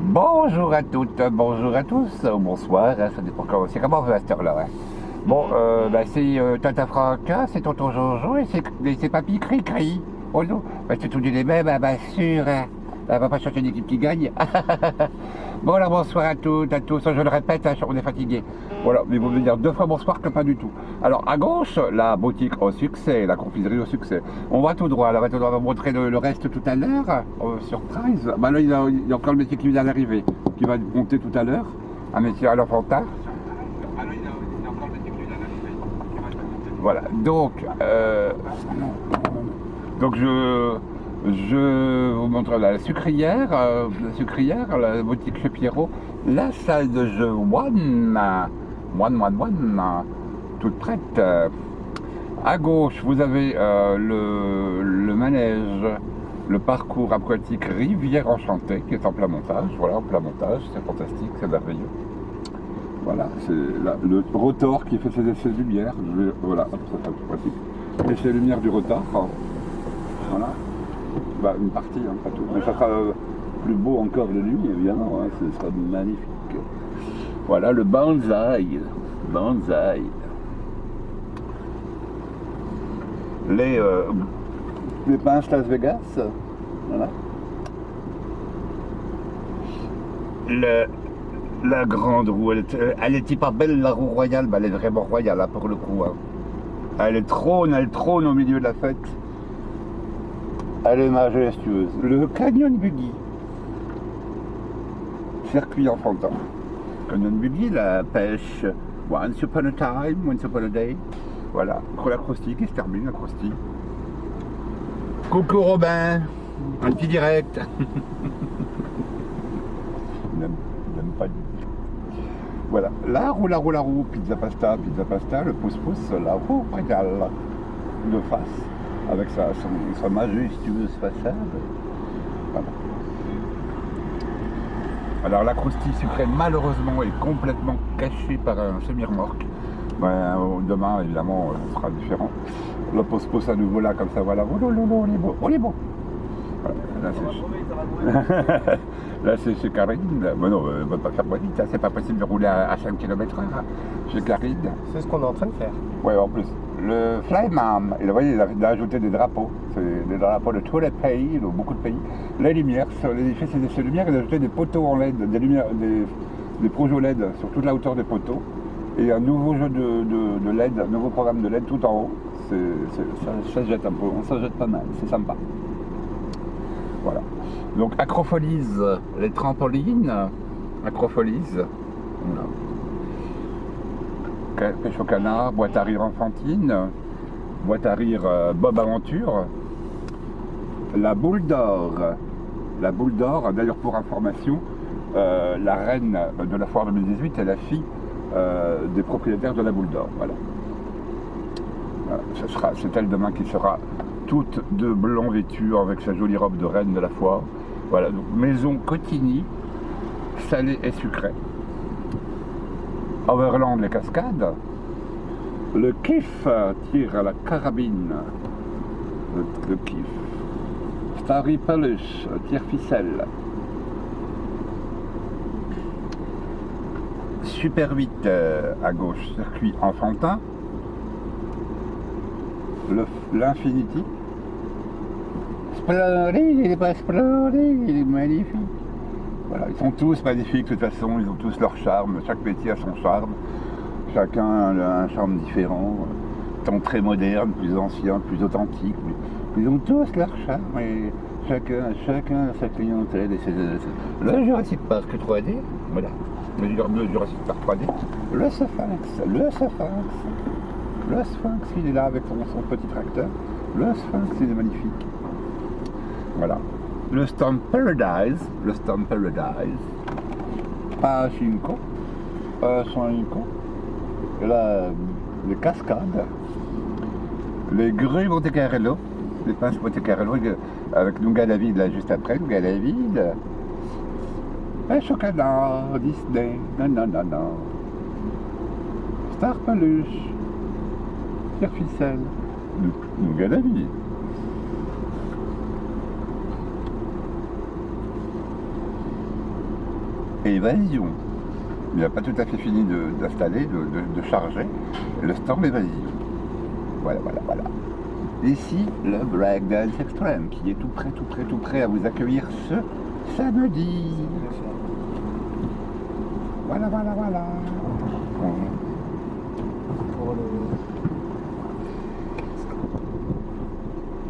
Bonjour à toutes, bonjour à tous, bonsoir, ça dépend comment on veut à cette heure-là. Ouais. Bon, c'est Tata Franca, c'est Tonton Jojo et c'est Papy Cri-Cri. Oh non, c'est tout les mêmes, bien sûr, hein. Elle va pas chercher une équipe qui gagne. Bon alors bonsoir à toutes, à tous, je le répète, hein, on est fatigué. Voilà, mais vous me dire 2 fois bonsoir que pas du tout. Alors à gauche, la boutique au succès, la confiserie au succès. On va tout droit, là, on va vous montrer le reste tout à l'heure, surprise. Bah là il y a encore le métier qui vient d'arriver, qui va monter tout à l'heure, un métier à l'enfantin. Voilà, donc je vous montre la sucrière, la boutique chez Pierrot, la salle de jeu One, toute prête. À gauche, vous avez le manège, le parcours aquatique Rivière Enchantée qui est en plein montage. Voilà, en plein montage, c'est fantastique, c'est merveilleux. Voilà, c'est le rotor qui fait ses essais de lumière. Voilà, hop, ça c'est pratique. Essais de lumière du rotor. Voilà. Bah, une partie, hein, pas tout. Mais ça sera plus beau encore de nuit, évidemment, hein, ce sera magnifique. Voilà le bonsaï. Les pinces Las Vegas. Voilà. La grande roue, elle est pas belle, la roue royale, bah, elle est vraiment royale hein, pour le coup. Hein. Elle trône au milieu de la fête. Elle est majestueuse. Le Canyon Buggy. Circuit enfantin. Canyon Buggy, la pêche. Once upon a time, once upon a day. Voilà. L'acrostiche qui se termine, l'acrostiche. Coucou Robin. Un petit direct. Il n'aime pas du tout. Voilà. La roue, pizza pasta, le pouce-pouce, la roue royale. De face. Avec sa majestueuse façade. Voilà. Alors la croustille sucrée malheureusement est complètement cachée par un semi-remorque. Demain évidemment ce sera différent. Le pose à nouveau là comme ça, voilà. On est beau. Voilà. Là c'est chez Karine. Mais non, on ne va pas faire moins vite, hein. C'est pas possible de rouler à 5 km/h chez Karine. C'est ce qu'on est en train de faire. Ouais, en plus. Le Flyman, vous voyez, il a ajouté des drapeaux. C'est des drapeaux de tous les pays, de beaucoup de pays. Les lumières, sur l'édifice, ces lumières, il a ajouté des poteaux en LED, des lumières, des projets LED sur toute la hauteur des poteaux. Et un nouveau jeu de LED, un nouveau programme de LED tout en haut. Ça se jette un peu, ça se jette pas mal, c'est sympa. Voilà. Donc Acrofolise, les trampolines, Acrofolise. Voilà. Pêche au canard, boîte à rire enfantine, boîte à rire Bob Aventure, la boule d'or, d'ailleurs pour information, la reine de la foire 2018 est la fille des propriétaires de la boule d'or, voilà. C'est elle demain qui sera toute de blanc vêtue avec sa jolie robe de reine de la foire, voilà, donc maison Cotigny, salée et sucrée. Overland, les cascades. Le kiff tire à la carabine. Le kiff. Starry Peluche tire ficelle. Super 8 à gauche, circuit enfantin. L'Infinity. Splendide, il est pas splendide, il est magnifique. Voilà, ils sont tous magnifiques de toute façon, ils ont tous leur charme, chaque métier a son charme, chacun a un charme différent, tant très moderne, plus ancien, plus authentique, ils ont tous leur charme et chacun a sa clientèle. Le Jurassic Park 3D, voilà, le Jurassic Park 3D, le Sphinx, il est là avec son petit tracteur, le Sphinx il est magnifique, voilà. Le Storm Paradise, pas 5, et là, les cascades, les grues Monte Carlo, les pinces Monte Carlo, avec Nougat David là juste après, Nougat David, pêche au canard, Disney, nanana, Star Peluche, Pierre Ficelle, Nougat David. Évasion. Il n'a pas tout à fait fini d'installer, de charger le stand Évasion. Voilà, voilà, voilà. Ici, le Breakdance Extreme, qui est tout prêt à vous accueillir ce samedi. Voilà, voilà, voilà.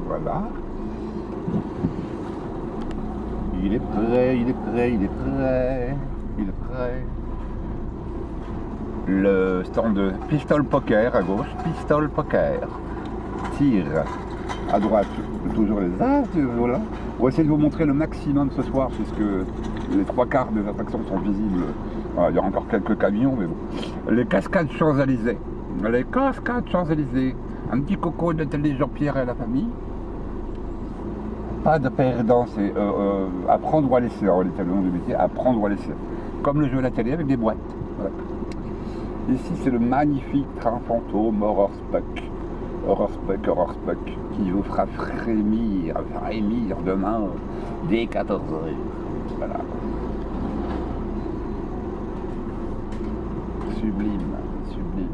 Voilà. Il est prêt, il est prêt, il est prêt. Il est prêt. Le stand de Pistol Poker à gauche, Pistol Poker. Tire à droite, toujours les as, voilà. On va essayer de vous montrer le maximum ce soir, puisque les 3/4 des attractions sont visibles. Voilà, il y a encore quelques camions, mais bon. Les cascades Champs-Élysées. Les cascades Champs-Élysées. Un petit coco d'Atelier Jean-Pierre et la famille. Pas de perdant, c'est apprendre ou à laisser. Alors, le nom du métier, apprendre ou à laisser. Comme le jeu à la télé avec des boîtes. Voilà. Ici, c'est le magnifique train fantôme Horror Spock. Horror Spock, qui vous fera frémir demain dès 14h. Voilà. Sublime, sublime.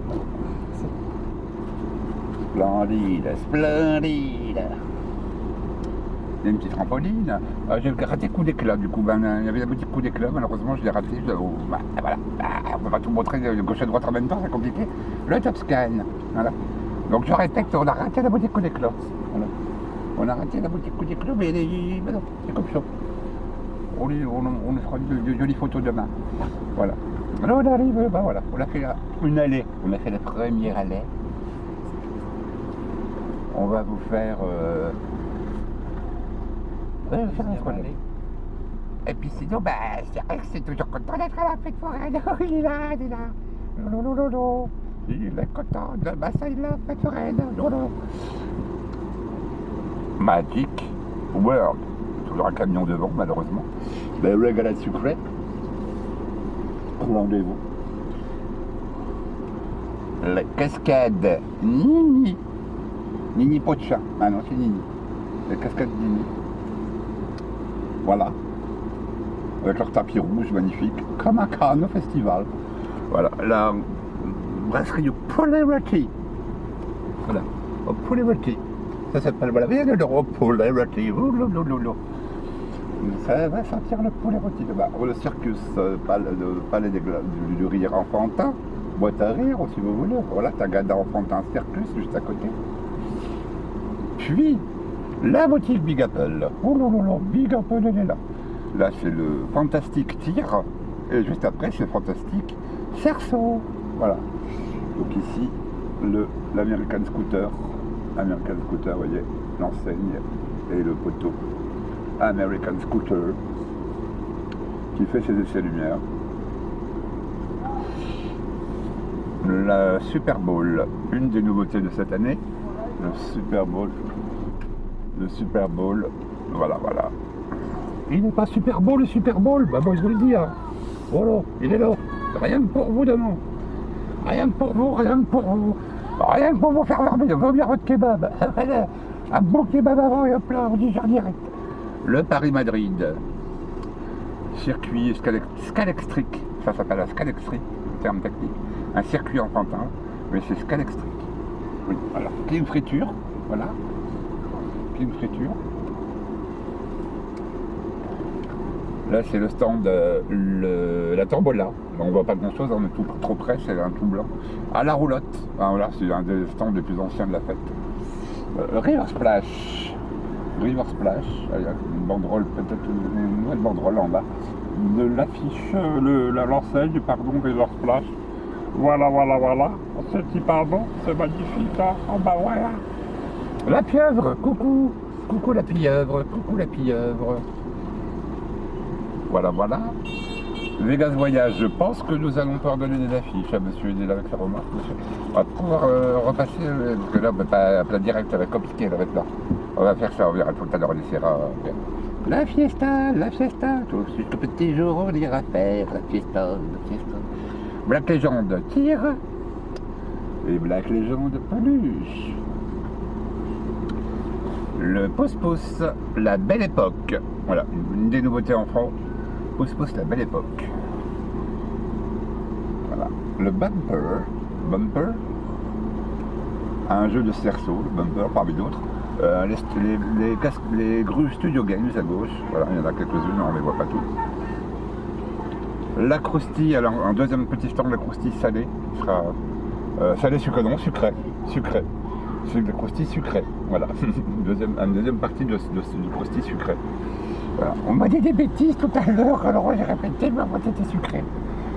Splendide, splendide. Il y a une petite trampoline. J'ai raté coup d'éclat du coup. Il y avait un petit coup d'éclat, malheureusement je l'ai raté. Voilà. On peut pas tout montrer de gauche à droite en même temps, c'est compliqué. Le top scan. Voilà. Donc je répète, on a raté la boutique coup d'éclat. Voilà. On a raté la boutique coup d'éclat, mais non, c'est comme ça. On fera de jolies photos demain. Voilà. Alors on arrive, voilà. On a fait une allée. On a fait la première allée. On va vous faire. Et puis sinon, c'est vrai que c'est toujours content d'être à la fête foraine. Il est là. Lolo. Il est content de masser la fête foraine. Lolo. Magic World. Toujours un camion devant, malheureusement. Le Regala Sucré. Rendez-vous. La cascade Nini Pocha. Ah non, c'est Nini. La cascade Nini. Voilà. Avec leur tapis rouge magnifique. Comme un Cannes au festival. Voilà. La brasserie au Polarity. Voilà. Au Polarity. Ça s'appelle, voilà, vous voyez le Polarity. Ça va sentir le Polarity là-bas. Le circus, palais du rire enfantin. Boîte à rire, si vous voulez. Voilà, Tagada enfantin circus juste à côté. Puis, la boutique Big Apple. Oh là là, Big Apple, elle est là. Là, c'est le Fantastic Tir. Et juste après, c'est Fantastic Cerceau. Voilà. Donc ici, l'American Scooter. American Scooter, vous voyez, l'enseigne et le poteau. American Scooter. Qui fait ses essais lumière. La Super Bowl. Une des nouveautés de cette année. Le Super Bowl. Le Super Bowl, voilà. Il n'est pas Super Bowl, le Super Bowl, bah bon, je vous le dis, hein. Voilà, il est là. Rien que pour vous demain. Rien que pour vous faire vomir votre kebab. Un bon kebab avant et hop là, on digère direct. Le Paris-Madrid. Circuit Scalextric. Ça s'appelle la Scalextric, terme technique. Un circuit enfantin, mais c'est Scalextric. Oui, voilà. Clim friture, voilà. Clim friture. Là, c'est le stand, la tombola. On voit pas grand chose, on est tout trop près, c'est un tout blanc. À la roulotte. Ah, voilà, c'est un des stands les plus anciens de la fête. River Splash. River Splash. Il y a une banderole, peut-être une nouvelle banderole en bas. De l'affiche, l'enseigne, pardon, River Splash. Voilà. Ce petit pardon, c'est magnifique, hein. En bas, voilà. La pieuvre, coucou. Coucou la pieuvre. Voilà. Vegas Voyage, je pense que nous allons pardonner des affiches à monsieur, il est là avec sa remarque, monsieur. On va pouvoir repasser, parce que là, on peut pas plat direct, ça va être compliqué, là, maintenant. On va faire ça, on verra tout à l'heure, on essaiera. La fiesta, tout ce petit jour, on ira faire la fiesta. Black Legend, tire. Et Black Legend, peluche. Le pouce-pouce, la belle époque. Voilà, une des nouveautés en France. Pouce-pouce, la belle époque. le bumper, un jeu de cerceau, le bumper parmi d'autres. Les Studio Games à gauche, voilà, il y en a quelques-unes, on ne les voit pas toutes. La croustille, alors un deuxième petit stand de croustille salée, qui sera salé sucré, non, sucré. C'est de croustille sucrée, voilà. Une deuxième partie de croustille sucrée. Voilà. On m'a dit des bêtises tout à l'heure, alors j'ai répété, mais moi c'était sucré.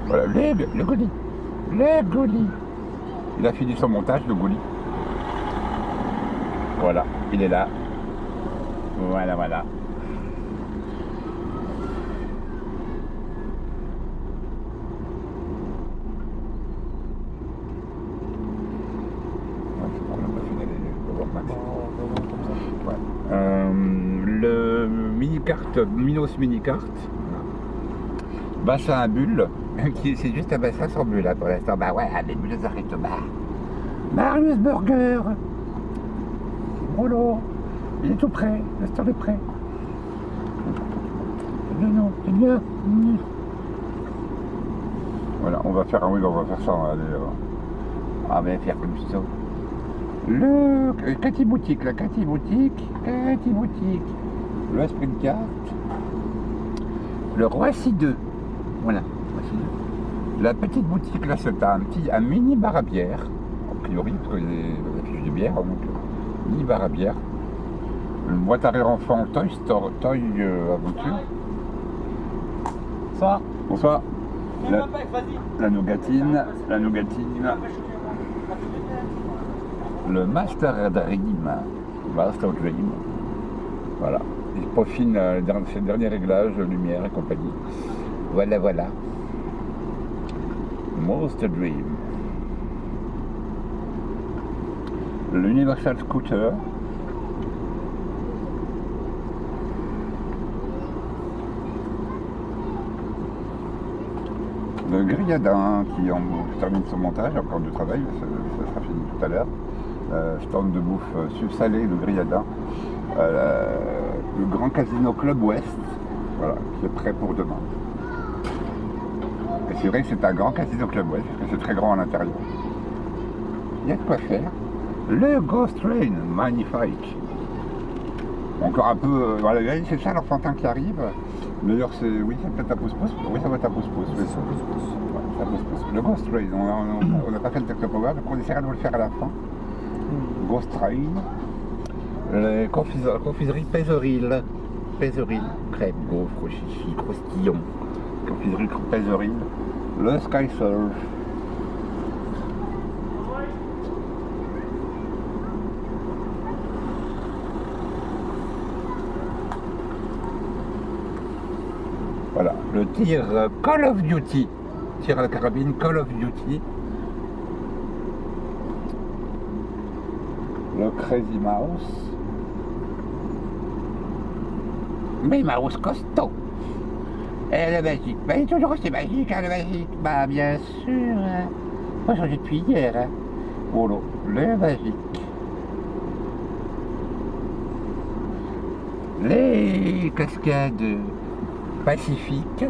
Voilà, le goulis. Il a fini son montage, le goulis. Voilà, il est là. Voilà. Le mini-carte, Minos mini-carte, bassin à bulles, c'est juste un bassin sans bulles là pour l'instant. Bah ouais, les bulles arrêtent au bar. Marius Burger. Voilà, il est tout prêt, le stand est prêt. Non, c'est bien. Voilà, on va faire ça. On va faire comme ça. Le Cathy Boutique, le Sprint Cart, le Roissy 2, voilà, Roissy 2. La petite boutique là, c'est un mini bar à bière, a priori, parce que la fiche de bière, donc mini bar à bière. Une boîte à rire enfant, Toy Aventure. Bonsoir. La nougatine. Le Master Dream. Voilà. Il peaufine ses derniers réglages, lumière et compagnie. Voilà. Master Dream. L'Universal Scooter. Le Griadin qui termine son montage, encore du travail, ça sera fini tout à l'heure. Stand de bouffe salé, le Griadin. Le Grand Casino Club Ouest, voilà, qui est prêt pour demain. Et c'est vrai que c'est un grand Casino Club Ouest, parce que c'est très grand à l'intérieur. Il y a de quoi faire. Le Ghost Train, magnifique. Encore un peu, voilà, c'est ça l'enfantin qui arrive. D'ailleurs, c'est peut-être un pouce-pouce. Oui, ça va être un pouce-pouce. Oui, ça pouce-pouce. Le Ghost Train, on n'a pas fait le texte power, donc on essaiera de le faire à la fin. Ghost Train. Les confiseries Pézeril, crêpes, gaufres, chichi, croustillons. Confiserie Pézeril. Le Sky Surf. Voilà, le tir Call of Duty, tir à la carabine Call of Duty, le Crazy Mouse, mais Mouse costaud, et le magique, bah il est toujours aussi magique, hein, le magique, bah bien sûr, hein. Moi j'en ai depuis hier, hein. Oh là, le magique, les cascades Pacifique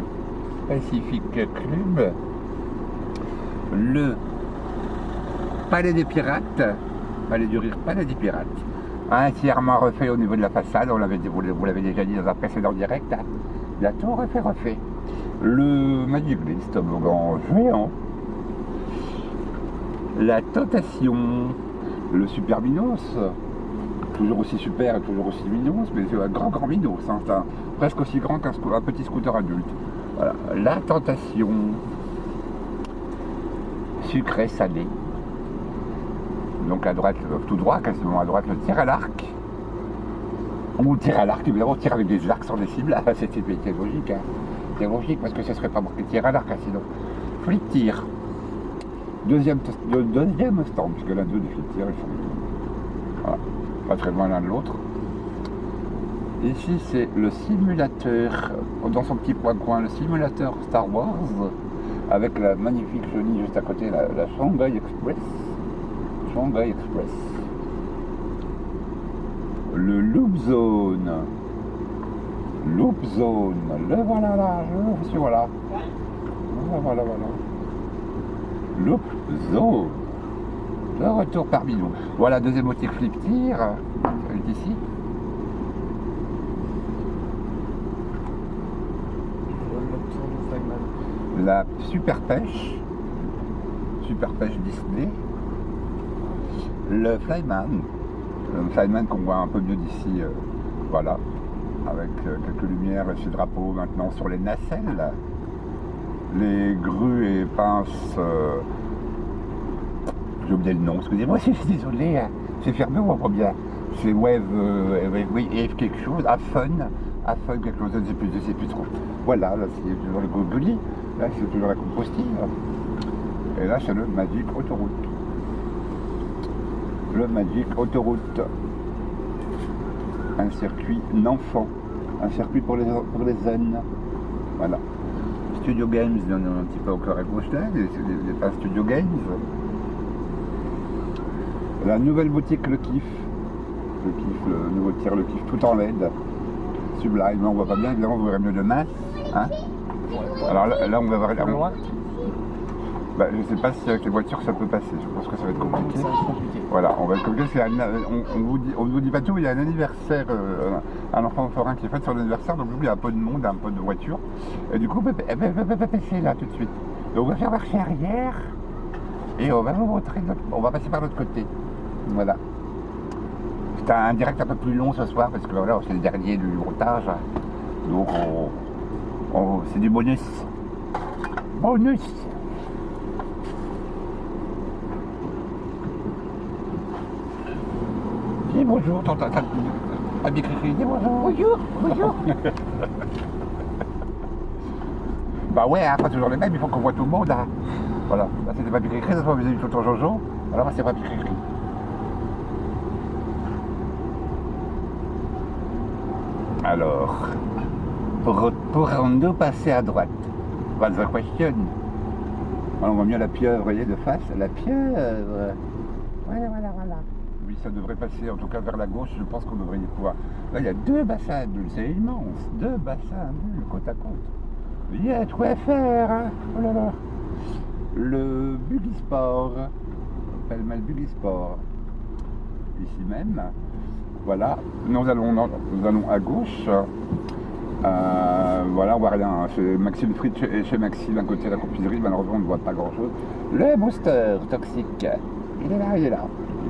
Club, le Palais des Pirates, Palais du Rire, Palais des Pirates, entièrement refait au niveau de la façade, vous l'avez déjà dit dans un précédent direct, hein. Il a tout refait. Le Magic Bliss, toboggan géant, la Tentation, le Super Minos, toujours aussi super et toujours aussi Minos, mais c'est un grand Minos, hein, c'est presque aussi grand qu'un petit scooter adulte. Voilà. La Tentation, sucré salé. Donc à droite, tout droit, quasiment à droite, le tir à l'arc. Ou tir à l'arc, évidemment, tir avec des arcs sur des cibles. C'était logique, hein. C'est logique parce que ce serait pas marqué tir à l'arc, hein, sinon. Flip tir. Deuxième stand, puisque l'un d'eux des flip tir, ils sont. Voilà. Pas très loin l'un de l'autre. Ici c'est le simulateur, dans son petit coin, le simulateur Star Wars, avec la magnifique chenille juste à côté, la Shanghai Express. Le Loop Zone, le voilà là, voilà. Loop Zone. Le retour parmi nous. Voilà, deuxième boutique Flip Tir. Elle est ici. La Super Pêche Disney, le Flyman qu'on voit un peu mieux d'ici, voilà, avec quelques lumières et ce drapeau maintenant sur les nacelles, les grues et pinces, j'ai oublié le nom, excusez-moi, je suis désolé, hein. C'est fermé ou on voit bien, c'est Wave quelque chose, à Fun quelque chose, je sais plus trop. Voilà, là c'est toujours le Gogoli, là c'est toujours la compostille. Et là c'est le Magic Autoroute. Le Magic Autoroute. Un circuit d'enfants. Un circuit pour les zen. Voilà. Studio Games, il y en a un petit peu encore à gauche là, pas Studio Games. La nouvelle boutique Le Kiff. Le nouveau tir Le Kiff tout en LED. Sublime, on voit pas bien, évidemment vous verrez mieux demain. Hein, alors là on va voir. Bah, je ne sais pas si avec les voitures ça peut passer, je pense que ça va être compliqué. Voilà, on va être compliqué, on ne vous dit pas tout, il y a un anniversaire, un enfant forain qui est fait sur l'anniversaire, donc il y a un peu de monde, un peu de voitures, et du coup elle peut passer là tout de suite. Donc on va faire marche arrière, et on va vous montrer, on va passer par l'autre côté. Voilà. C'est un direct un peu plus long ce soir, parce que voilà, c'est le dernier du montage, donc c'est du bonus. Bonus. Dis bonjour, t'as bien crié, dis bonjour. Bonjour. Bah ouais, hein, pas toujours les mêmes, il faut qu'on voit tout le monde. Hein. Voilà, là c'était pas bien écrit, ça se voit, vous avez vu tout Jojo, alors là c'est pas bien écrit. Alors, pourrons-nous passer à droite? What's the question? Alors, on voit mieux la pieuvre, vous voyez, de face, la pieuvre. Voilà. Oui, ça devrait passer, en tout cas vers la gauche, je pense qu'on devrait y pouvoir. Là, il y a deux bassins à bulles, c'est immense, deux bassins à bulles, côte à côte. Il y a tout à faire, hein. Oh là là. Le Bullisport, Pêle-mêle Bullisport, ici même. Voilà, nous allons à gauche. Voilà, on voit rien. Chez Maxime Fritz et chez Maxime, à côté de la confiserie, malheureusement, on ne voit pas grand-chose. Le booster toxique, il est là.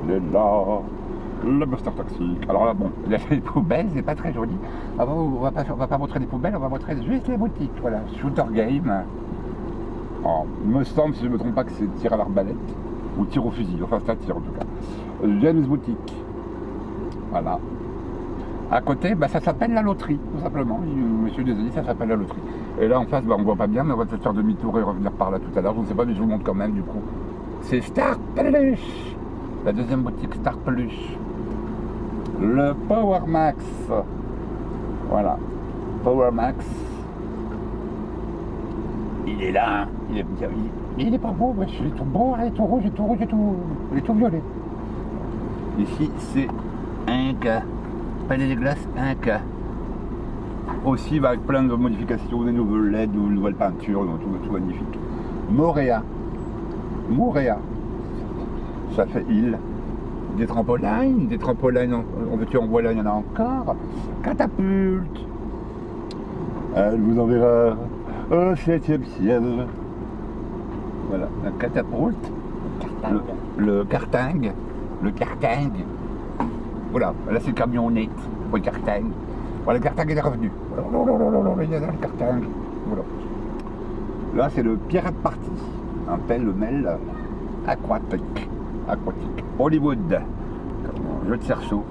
Le booster toxique. Alors là, bon, il y a les poubelles, c'est pas très joli. On va pas montrer les poubelles, on va montrer juste les boutiques. Voilà, Shooter Game. Oh, il me semble, si je ne me trompe pas, que c'est tir à l'arbalète ou tir au fusil. Enfin, c'est un tir en tout cas. James Boutique. Voilà. À côté, bah, ça s'appelle la loterie, tout simplement. Monsieur désolé, ça s'appelle la loterie. Et là en face, bah, on voit pas bien, mais on va peut-être faire demi-tour et revenir par là tout à l'heure. Je ne sais pas, mais je vous montre quand même du coup. C'est Star Peluche. La deuxième boutique Star Peluche. Le Power Max. Voilà. Power Max. Il est là, hein. Il est pas beau, ouais, il est tout beau, il est tout rouge, il est tout violet. Ici, c'est un cas. Palais des glaces, un cas. Aussi, avec plein de modifications, des nouvelles LED, des nouvelles peintures, tout magnifique. Moréa. Ça fait île. Des trampolines en veux-tu, en voilà, il y en a encore. Catapulte. Elle vous enverra au 7e ciel. Voilà, la catapulte. Le karting. Voilà, là c'est le camionnette pour le karting. Voilà, le karting est revenu. Il y a le karting. Voilà. Là c'est le Pirate Party. Un pêle-mêle aquatique. Hollywood. Un jeu de cerceau.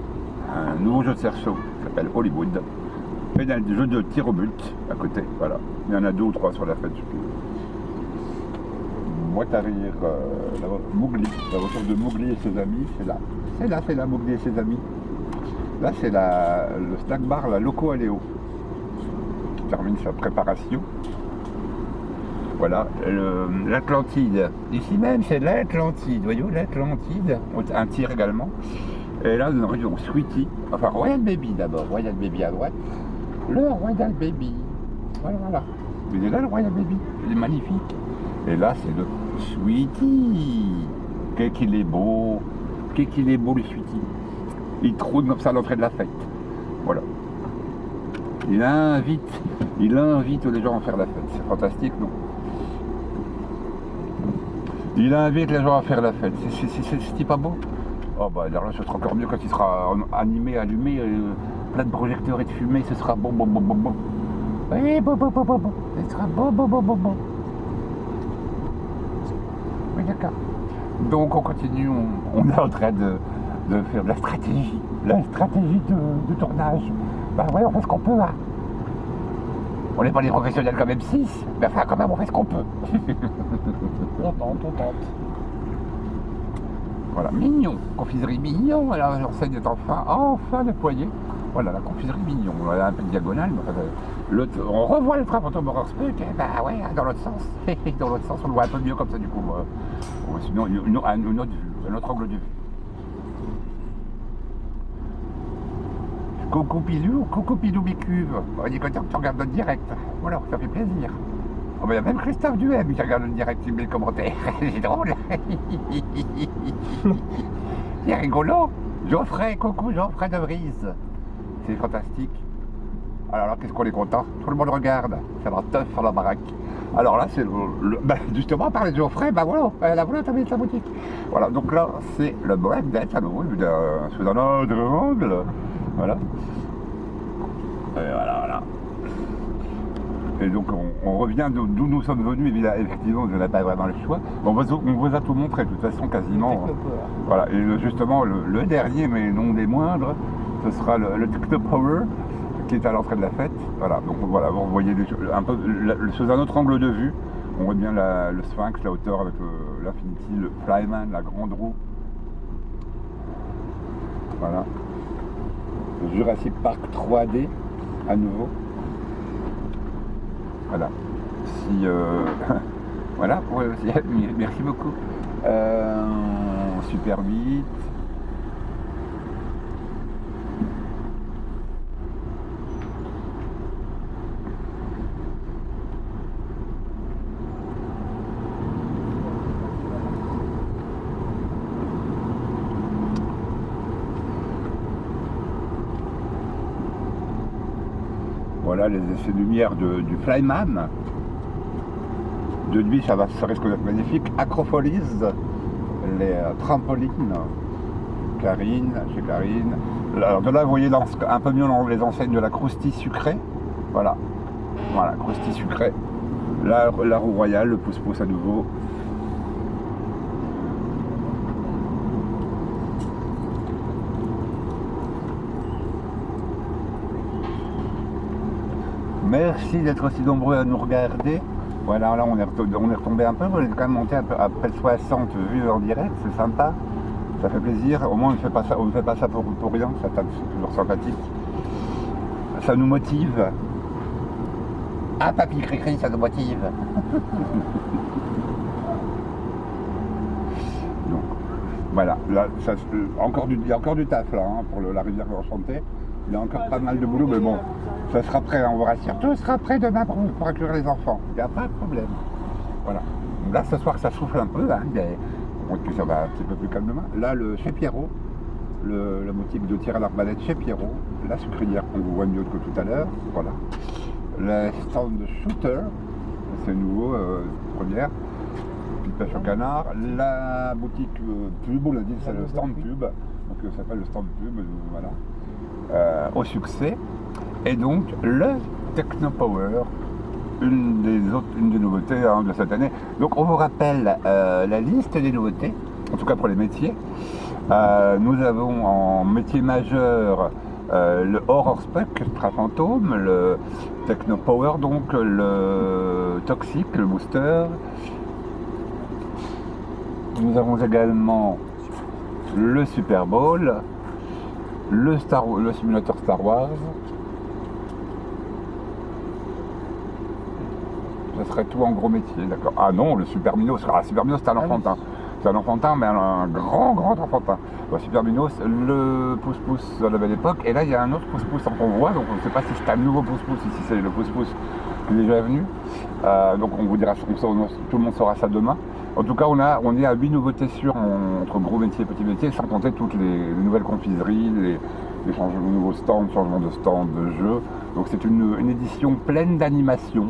Un nouveau jeu de cerceau qui s'appelle Hollywood. Et il y a des jeux de tir au but à côté. Voilà. Il y en a 2 ou 3 sur la fête. Boîte à rire, Mowgli, la voiture de Mowgli et ses amis, c'est là, Mowgli et ses amis. Là, c'est le snack bar, la Loco Aléo, qui termine sa préparation. Voilà, l'Atlantide. Ici même, c'est l'Atlantide, voyez-vous, l'Atlantide, un tir également. Et là, nous arrivons Sweetie, enfin Royal Baby d'abord, Royal Baby à droite. Le Royal Baby, voilà. Il est là, le Royal Baby, il est magnifique. Et là, c'est le Sweetie, qu'est-ce qu'il est beau, qu'est-ce qu'il est beau le Sweetie. Il trône comme ça à l'entrée de la fête. Voilà. Il invite les gens à faire la fête. C'est fantastique, non? Il invite les gens à faire la fête. C'est pas beau? Oh bah alors là, ce sera encore mieux quand il sera animé, allumé, plein de projecteurs et de fumée. Ce sera bon. Oui, bon. Ce sera bon. Oui, d'accord. Donc on continue, on est en train de faire de la stratégie. La stratégie de tournage. Bah ouais, on fait ce qu'on peut, hein. On n'est pas des professionnels comme M6, mais enfin quand même on fait ce qu'on peut. On tente. Voilà, mignon, confiserie mignon, alors l'enseigne est enfin déployée. Voilà, la confiserie mignon, elle a un peu de diagonale, mais enfin, on revoit le train fantôme horreur Spook, bah ouais, dans l'autre sens. Dans l'autre sens, on le voit un peu mieux comme ça du coup. Sinon, une autre vue, un autre angle de vue. Coucou Pilou Bicuve. On est content que tu regardes notre direct. Voilà, ça fait plaisir. Oh, ben, il y a même Christophe Duhem qui regarde notre direct, il met le commentaire. C'est drôle. C'est rigolo. Coucou Geoffrey de Vries. C'est fantastique. Alors là, qu'est-ce qu'on est content. Tout le monde regarde. C'est la teuf sur la baraque. Alors là, c'est justement, parler de Geoffrey, voilà, t'as mis sa boutique. Voilà, donc là, c'est le breakdance à nouveau, sous un autre angle. Voilà. Et voilà. Et donc on revient d'où nous sommes venus, effectivement, on n'a pas vraiment le choix. On vous a tout montré, de toute façon, quasiment. Voilà, et justement, le dernier, mais non des moindres, ce sera le Techno Power, qui est à l'entrée de la fête. Voilà, donc voilà, vous voyez un peu sous un autre angle de vue. On voit bien le Sphinx, la hauteur avec l'Infinity, le Flyman, la grande roue. Voilà. Jurassic Park 3D à nouveau. Voilà. Voilà, ouais, merci beaucoup. Super 8. Voilà les effets de lumière du Flyman. De nuit, ça risque d'être magnifique. Acropolis, les trampolines. Chez Clarine. Alors de là, vous voyez un peu mieux les enseignes de la croustille sucrée. Voilà, croustille sucrée. La roue royale, le pouce-pouce à nouveau. Merci d'être aussi nombreux à nous regarder. Voilà, là on est retombé un peu, on est quand même monté après 60 vues en direct, c'est sympa, ça fait plaisir. Au moins on ne fait pas ça pour rien, c'est toujours sympathique. Ça nous motive. Ah, papy Cricri, ça nous motive. Donc, voilà, là, il y a encore du taf là, hein, pour la rivière enchantée. Il y a encore pas mal de boulot, mais bon, ça sera prêt, on vous rassure. Tout sera prêt demain pour accueillir les enfants. Il n'y a pas de problème. Voilà. Donc là, ce soir, ça souffle un peu, hein, donc ça va un petit peu plus calme demain. Là, chez Pierrot, la boutique de tir à l'arbalète chez Pierrot, la sucrière qu'on vous voit mieux que tout à l'heure. Voilà. Le stand de Shooter, c'est nouveau, première. Puis pêche au canard. La boutique pub, on l'a dit, c'est le stand pub. Donc ça s'appelle le stand pub, voilà. Au succès, et donc le Techno Power, une des nouveautés de cette année. Donc on vous rappelle la liste des nouveautés, en tout cas pour les métiers. Nous avons en métier majeur le Horror Spook, Fantôme, le Techno Power, donc le Toxic, le Booster. Nous avons également le Super Bowl, le simulateur Star Wars. Ça serait tout en gros métier, d'accord. Ah non, le Super Minos. Ah, Super Minos, c'est un enfantin. C'est un enfantin, mais un grand enfantin. Le Super Minos, le pouce-pouce de la belle époque. Et là, il y a un autre pouce-pouce qu'on voit, donc on ne sait pas si c'est un nouveau pouce-pouce, si c'est le pouce-pouce qui est déjà venu. Donc on vous dira, tout le monde saura ça demain. En tout cas, on est à 8 nouveautés sûres entre gros métiers et petits métiers, sans compter toutes les nouvelles confiseries, les changements de nouveaux stands, changements de stands, de jeux. Donc c'est une édition pleine d'animation,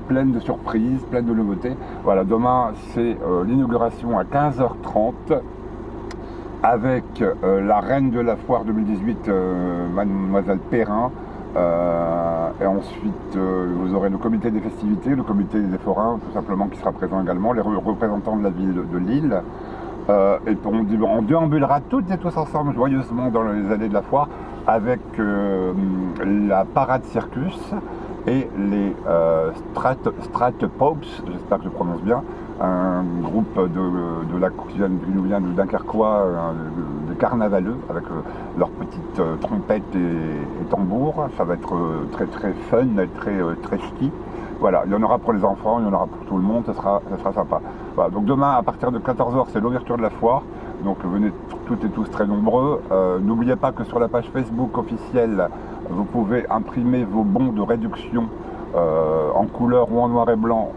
pleine de surprises, pleine de nouveautés. Voilà, demain c'est l'inauguration à 15h30 avec la reine de la foire 2018, Mademoiselle Perrin. Et ensuite, vous aurez le comité des festivités, le comité des forains, tout simplement, qui sera présent également, les représentants de la ville de Lille. Et on déambulera toutes et tous ensemble joyeusement dans les allées de la foire avec la parade circus et les Stratopopes, j'espère que je prononce bien, un groupe qui nous vient de Dunkerquois, des carnavaleux, avec leurs petites trompettes et tambours. Ça va être très très fun, très ski. Voilà, il y en aura pour les enfants, il y en aura pour tout le monde, ça sera sympa. Voilà, donc demain à partir de 14h c'est l'ouverture de la foire, donc venez toutes et tous très nombreux. N'oubliez pas que sur la page Facebook officielle, vous pouvez imprimer vos bons de réduction en couleur ou en noir et blanc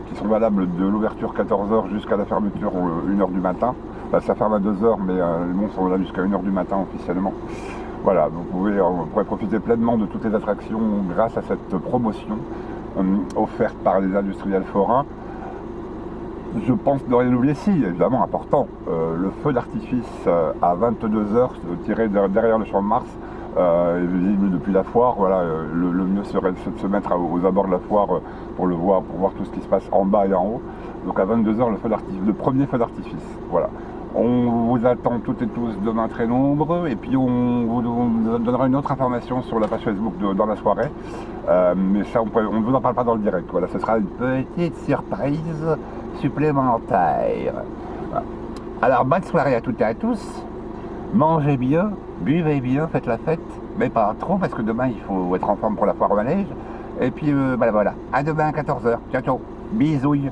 qui sont valables de l'ouverture 14h jusqu'à la fermeture 1h du matin. Ça ferme à 2h mais les bons sont là jusqu'à 1h du matin officiellement. Voilà, vous pourrez profiter pleinement de toutes les attractions grâce à cette promotion offerte par les industriels forains. Je pense de rien oublier, si, évidemment important, le feu d'artifice à 22h tiré derrière le champ de Mars, visible depuis la foire. Voilà, le mieux serait de se mettre aux abords de la foire pour voir tout ce qui se passe en bas et en haut. Donc à 22h, le premier feu d'artifice. Voilà. On vous attend toutes et tous demain très nombreux, et puis on vous donnera une autre information sur la page Facebook dans la soirée, mais ça on ne vous en parle pas dans le direct. Voilà, ce sera une petite surprise supplémentaire. Voilà. Alors bonne soirée à toutes et à tous, mangez bien, buvez bien, faites la fête, mais pas trop parce que demain il faut être en forme pour la foire au manège, et puis voilà, à demain à 14h, ciao ciao, bisouilles.